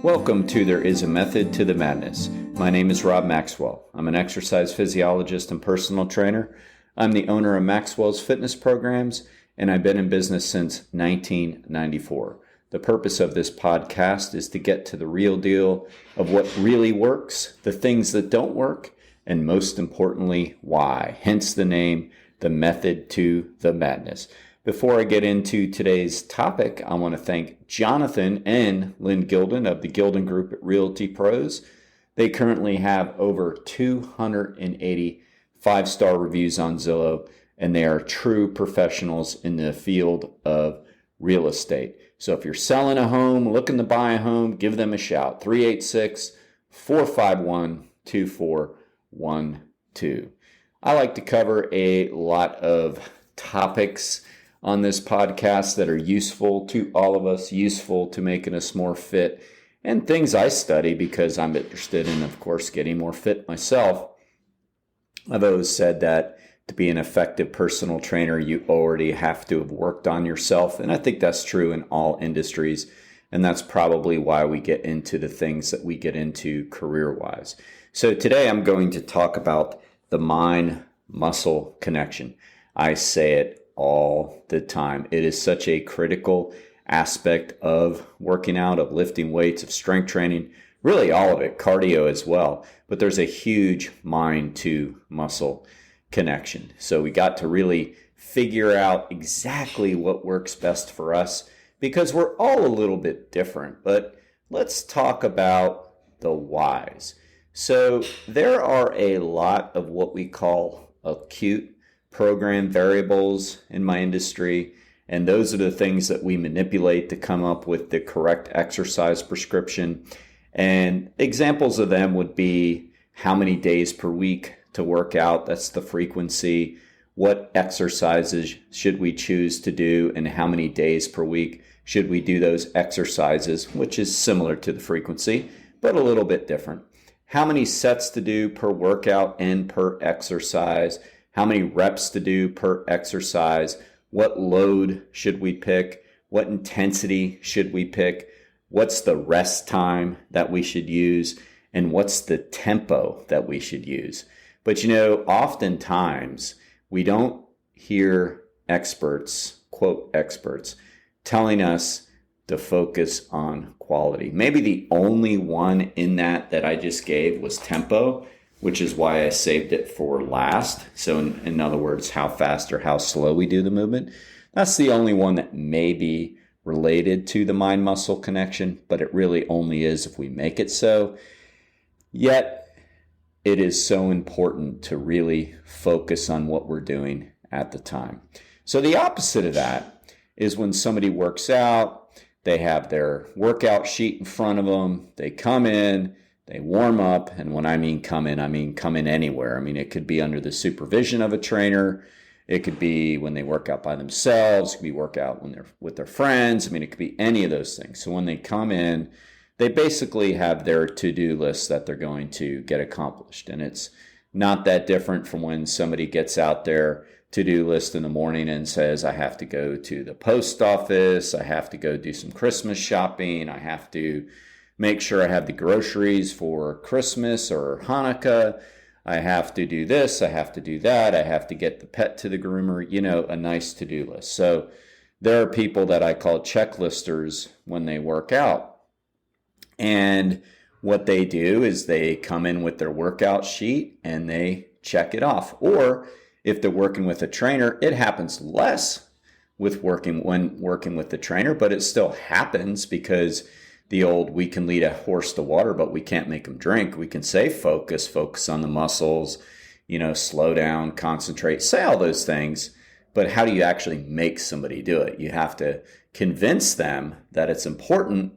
Welcome to There Is a Method to the Madness. My name is Rob Maxwell. I'm an exercise physiologist and personal trainer. I'm the owner of Maxwell's fitness programs, and I've been in business since 1994. The purpose of this podcast is to get to the real deal of what really works, the things that don't work, and most importantly, why. Hence the name, The Method to the Madness. Before I get into today's topic, I want to thank Jonathan and Lynn Gilden of the Gilden Group at Realty Pros. They currently have over 280 five-star reviews on Zillow, and they are true professionals in the field of real estate. So if you're selling a home, looking to buy a home, give them a shout. 386-451-2412. I like to cover a lot of topics on this podcast that are useful to all of us, useful to making us more fit, and things I study because I'm interested in, of course, getting more fit myself. I've always said that to be an effective personal trainer, you already have to have worked on yourself, and I think that's true in all industries, and that's probably why we get into the things that we get into career-wise. So today I'm going to talk about the mind-muscle connection. I say it all the time. It is such a critical aspect of working out, of lifting weights, of strength training, really all of it, cardio as well. But there's a huge mind to muscle connection. So we got to really figure out exactly what works best for us because we're all a little bit different. But let's talk about the whys. So there are a lot of what we call acute program variables in my industry, and those are the things that we manipulate to come up with the correct exercise prescription. And examples of them would be how many days per week to work out, that's the frequency, what exercises should we choose to do, and how many days per week should we do those exercises, which is similar to the frequency, but a little bit different. How many sets to do per workout and per exercise, how many reps to do per exercise, what load should we pick, what intensity should we pick, what's the rest time that we should use, and what's the tempo that we should use. But oftentimes we don't hear experts, quote experts, telling us to focus on quality. Maybe the only one in that I just gave was tempo, which is why I saved it for last. So in other words, how fast or how slow we do the movement. That's the only one that may be related to the mind-muscle connection, but it really only is if we make it so. Yet, it is so important to really focus on what we're doing at the time. So the opposite of that is when somebody works out, they have their workout sheet in front of them, they come in, they warm up, and when I mean come in anywhere. I mean, it could be under the supervision of a trainer. It could be when they work out by themselves. It could be work out when they're with their friends. I mean, it could be any of those things. So when they come in, they basically have their to-do list that they're going to get accomplished. And it's not that different from when somebody gets out their to-do list in the morning and says, I have to go to the post office. I have to go do some Christmas shopping. I have to make sure I have the groceries for Christmas or Hanukkah. I have to do this. I have to do that. I have to get the pet to the groomer, a nice to-do list. So there are people that I call checklisters when they work out. And what they do is they come in with their workout sheet and they check it off. Or if they're working with a trainer, it happens less when working with the trainer, but it still happens because the old, we can lead a horse to water, but we can't make them drink. We can say focus on the muscles, slow down, concentrate, say all those things. But how do you actually make somebody do it? You have to convince them that it's important.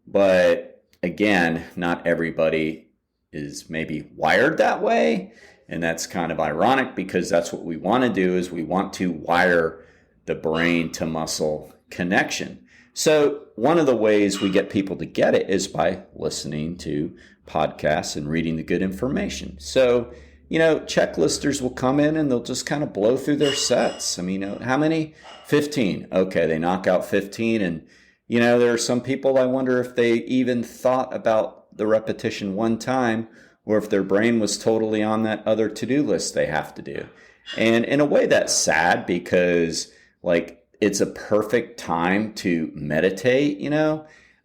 But again, not everybody is maybe wired that way. And that's kind of ironic because that's what we want to do is we want to wire the brain to muscle connection. So one of the ways we get people to get it is by listening to podcasts and reading the good information. So, checklisters will come in and they'll just kind of blow through their sets. I mean, how many? 15. Okay, they knock out 15 and, There are some people, I wonder if they even thought about the repetition one time, or if their brain was totally on that other to-do list they have to do. And in a way, that's sad, because like it's a perfect time to meditate.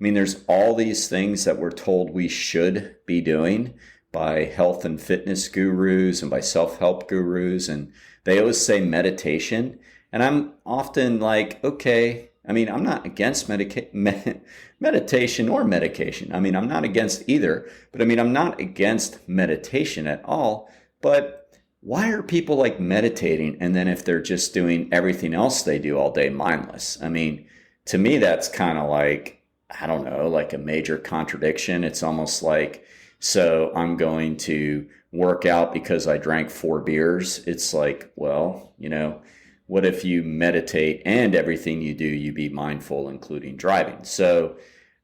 There's all these things that we're told we should be doing by health and fitness gurus and by self-help gurus, and they always say meditation. And I'm often like, okay, I'm not against meditation or medication. I'm not against either, but I'm not against meditation at all. But why are people like meditating, and then if they're just doing everything else they do all day mindless? To me, that's kind of like, I don't know, like a major contradiction. It's almost like, so I'm going to work out because I drank 4 beers. It's like, well, what if you meditate and everything you do, you be mindful, including driving? So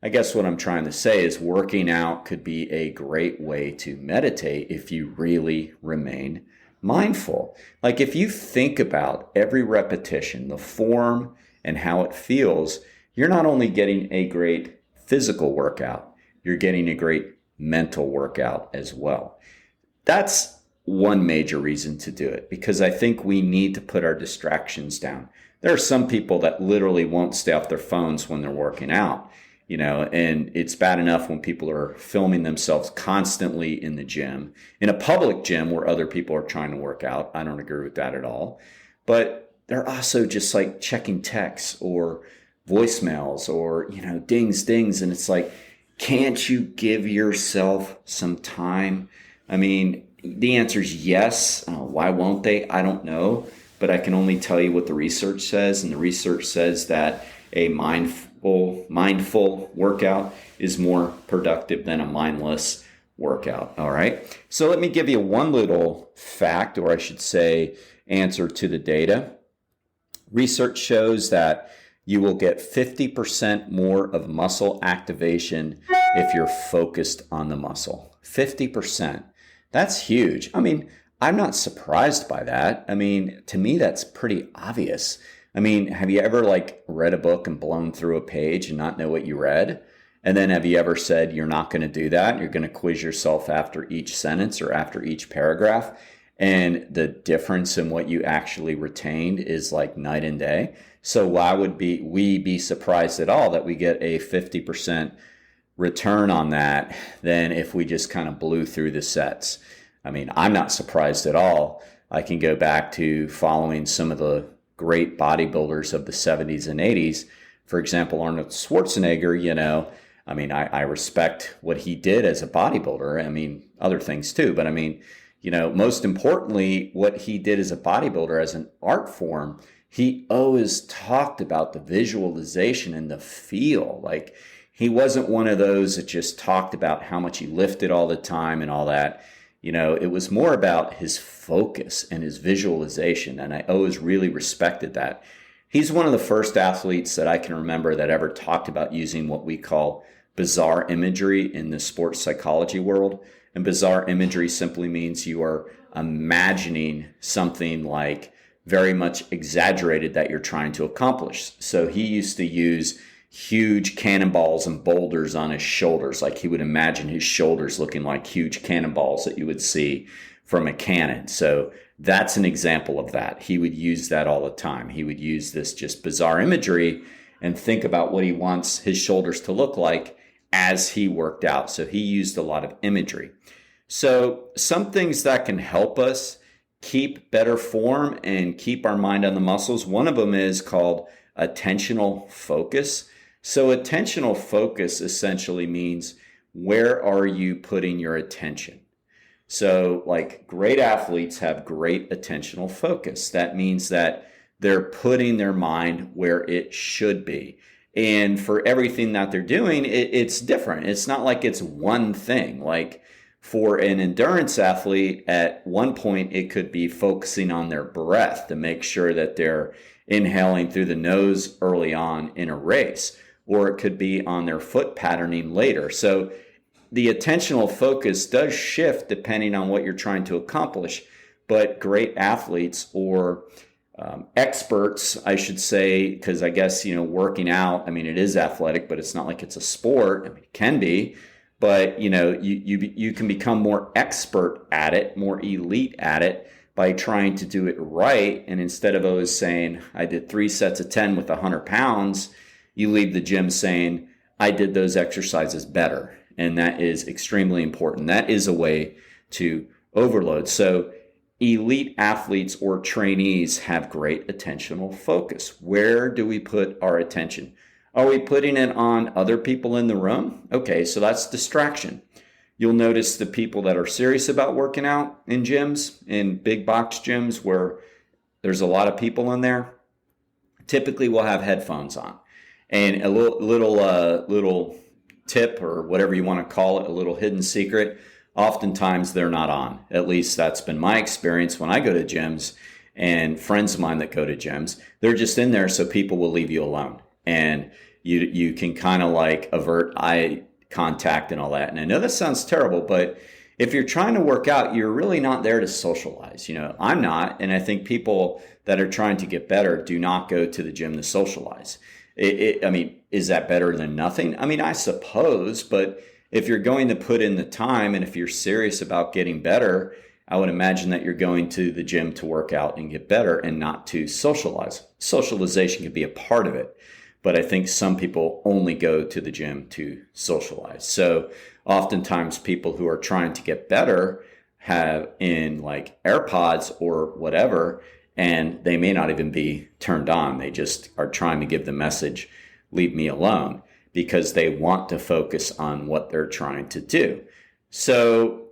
I guess what I'm trying to say is working out could be a great way to meditate if you really remain mindful. Like if you think about every repetition, the form and how it feels, you're not only getting a great physical workout, you're getting a great mental workout as well. That's one major reason to do it, because I think we need to put our distractions down. There are some people that literally won't stay off their phones when they're working out, and it's bad enough when people are filming themselves constantly in the gym, in a public gym where other people are trying to work out. I don't agree with that at all. But they're also just like checking texts or voicemails or, dings. And it's like, can't you give yourself some time? The answer is yes. Why won't they? I don't know. But I can only tell you what the research says. And the research says that a mindful workout is more productive than a mindless workout. All right. So let me give you one little fact, or I should say answer to the data. Research shows that you will get 50% more of muscle activation if you're focused on the muscle. 50%. That's huge. I'm not surprised by that. To me, that's pretty obvious. Have you ever read a book and blown through a page and not know what you read? And then have you ever said you're not going to do that? You're going to quiz yourself after each sentence or after each paragraph. And the difference in what you actually retained is like night and day. So why would we be surprised at all that we get a 50% return on that than if we just kind of blew through the sets? I'm not surprised at all. I can go back to following some of the great bodybuilders of the 70s and 80s. For example, Arnold Schwarzenegger, I respect what he did as a bodybuilder. Other things too, but most importantly, what he did as a bodybuilder, as an art form, he always talked about the visualization and the feel. Like he wasn't one of those that just talked about how much he lifted all the time and all that. It was more about his focus and his visualization. And I always really respected that. He's one of the first athletes that I can remember that ever talked about using what we call bizarre imagery in the sports psychology world. And bizarre imagery simply means you are imagining something like very much exaggerated that you're trying to accomplish. So he used to use huge cannonballs and boulders on his shoulders. Like he would imagine his shoulders looking like huge cannonballs that you would see from a cannon. So that's an example of that. He would use that all the time. He would use this just bizarre imagery and think about what he wants his shoulders to look like as he worked out. So he used a lot of imagery. So some things that can help us keep better form and keep our mind on the muscles. One of them is called attentional focus. So attentional focus essentially means, where are you putting your attention? So like great athletes have great attentional focus. That means that they're putting their mind where it should be. And for everything that they're doing, it's different. It's not like it's one thing. Like for an endurance athlete, at one point, it could be focusing on their breath to make sure that they're inhaling through the nose early on in a race, or it could be on their foot patterning later. So the attentional focus does shift depending on what you're trying to accomplish, but great athletes or experts, I should say, because I guess, working out, I mean, it is athletic, but it's not like it's a sport. I mean, it can be, but, you can become more expert at it, more elite at it by trying to do it right. And instead of always saying, I did 3 sets of 10 with 100 pounds, you leave the gym saying, I did those exercises better. And that is extremely important. That is a way to overload. So elite athletes or trainees have great attentional focus. Where do we put our attention? Are we putting it on other people in the room? Okay, so that's distraction. You'll notice the people that are serious about working out in gyms, in big box gyms where there's a lot of people in there, typically will have headphones on. And a little tip, or whatever you want to call it, a little hidden secret, oftentimes they're not on. At least that's been my experience when I go to gyms, and friends of mine that go to gyms, they're just in there so people will leave you alone. And you can kind of like avert eye contact and all that. And I know that sounds terrible, but if you're trying to work out, you're really not there to socialize. I'm not. And I think people that are trying to get better do not go to the gym to socialize. I mean, is that better than nothing? I mean, I suppose, but if you're going to put in the time and if you're serious about getting better, I would imagine that you're going to the gym to work out and get better and not to socialize. Socialization can be a part of it, but I think some people only go to the gym to socialize. So oftentimes people who are trying to get better have in like AirPods or whatever, and they may not even be turned on. They just are trying to give the message, leave me alone, because they want to focus on what they're trying to do. So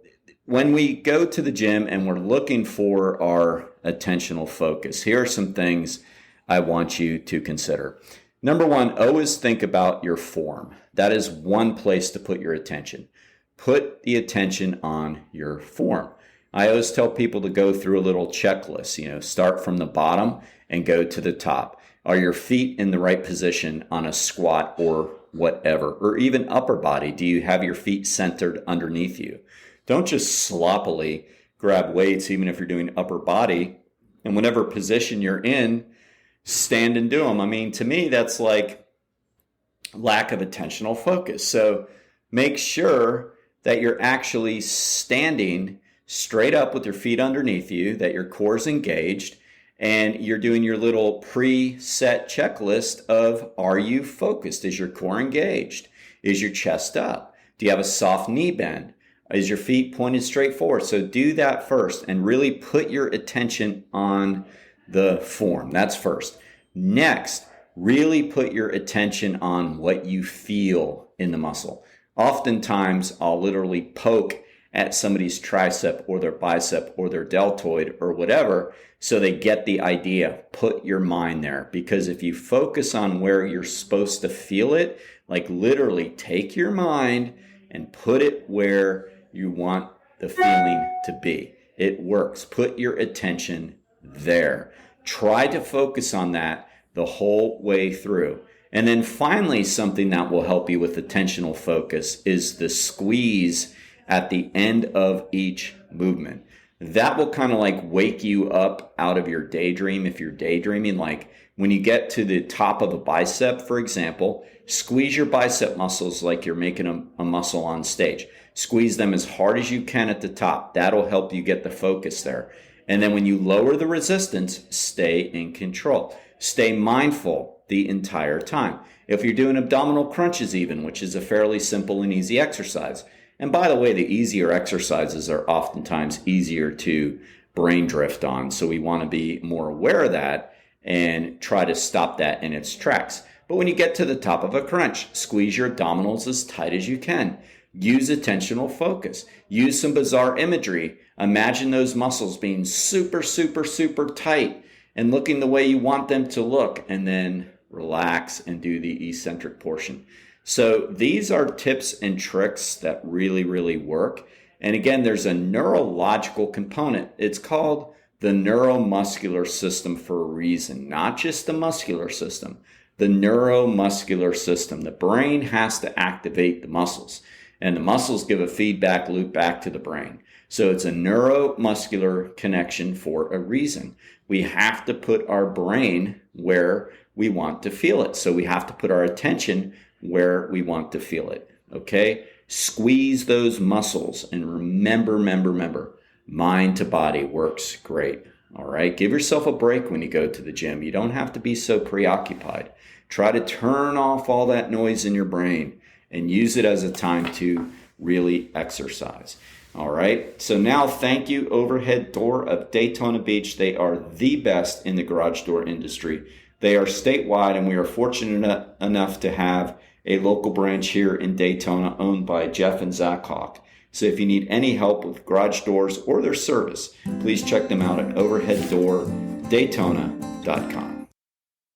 when we go to the gym and we're looking for our attentional focus, here are some things I want you to consider. Number one, always think about your form. That is one place to put your attention. Put the attention on your form. I always tell people to go through a little checklist, start from the bottom and go to the top. Are your feet in the right position on a squat or whatever, or even upper body? Do you have your feet centered underneath you? Don't just sloppily grab weights, even if you're doing upper body, and whatever position you're in, stand and do them. I mean, to me, that's like lack of attentional focus. So make sure that you're actually standing straight up with your feet underneath you, that your core is engaged, and you're doing your little preset checklist of, are you focused? Is your core engaged? Is your chest up? Do you have a soft knee bend? Is your feet pointed straight forward? So do that first and really put your attention on the form. That's first. Next, really put your attention on what you feel in the muscle. Oftentimes, I'll literally poke at somebody's tricep or their bicep or their deltoid or whatever, so they get the idea. Put your mind there, because if you focus on where you're supposed to feel it, like literally take your mind and put it where you want the feeling to be. It works. Put your attention there. Try to focus on that the whole way through. And then finally, something that will help you with attentional focus is the squeeze at the end of each movement. That will kind of like wake you up out of your daydream. If you're daydreaming, like when you get to the top of a bicep, for example, squeeze your bicep muscles like you're making a muscle on stage. Squeeze them as hard as you can at the top. That'll help you get the focus there. And then when you lower the resistance, stay in control. Stay mindful the entire time. If you're doing abdominal crunches even, which is a fairly simple and easy exercise. And by the way, the easier exercises are oftentimes easier to brain drift on. So we want to be more aware of that and try to stop that in its tracks. But when you get to the top of a crunch, squeeze your abdominals as tight as you can. Use attentional focus. Use some bizarre imagery. Imagine those muscles being super, super, super tight and looking the way you want them to look, and then relax and do the eccentric portion. So these are tips and tricks that really, really work. And again, there's a neurological component. It's called the neuromuscular system for a reason, not just the muscular system, the neuromuscular system. The brain has to activate the muscles, and the muscles give a feedback loop back to the brain. So it's a neuromuscular connection for a reason. We have to put our brain where we want to feel it. So we have to put our attention where we want to feel it. Okay? Squeeze those muscles and remember, mind to body works great. All right? Give yourself a break when you go to the gym. You don't have to be so preoccupied. Try to turn off all that noise in your brain and use it as a time to really exercise. All right. So now, thank you, Overhead Door of Daytona Beach. They are the best in the garage door industry. They are statewide, and we are fortunate enough to have a local branch here in Daytona owned by Jeff and Zach Hawk. So if you need any help with garage doors or their service, please check them out at overheaddordaytona.com.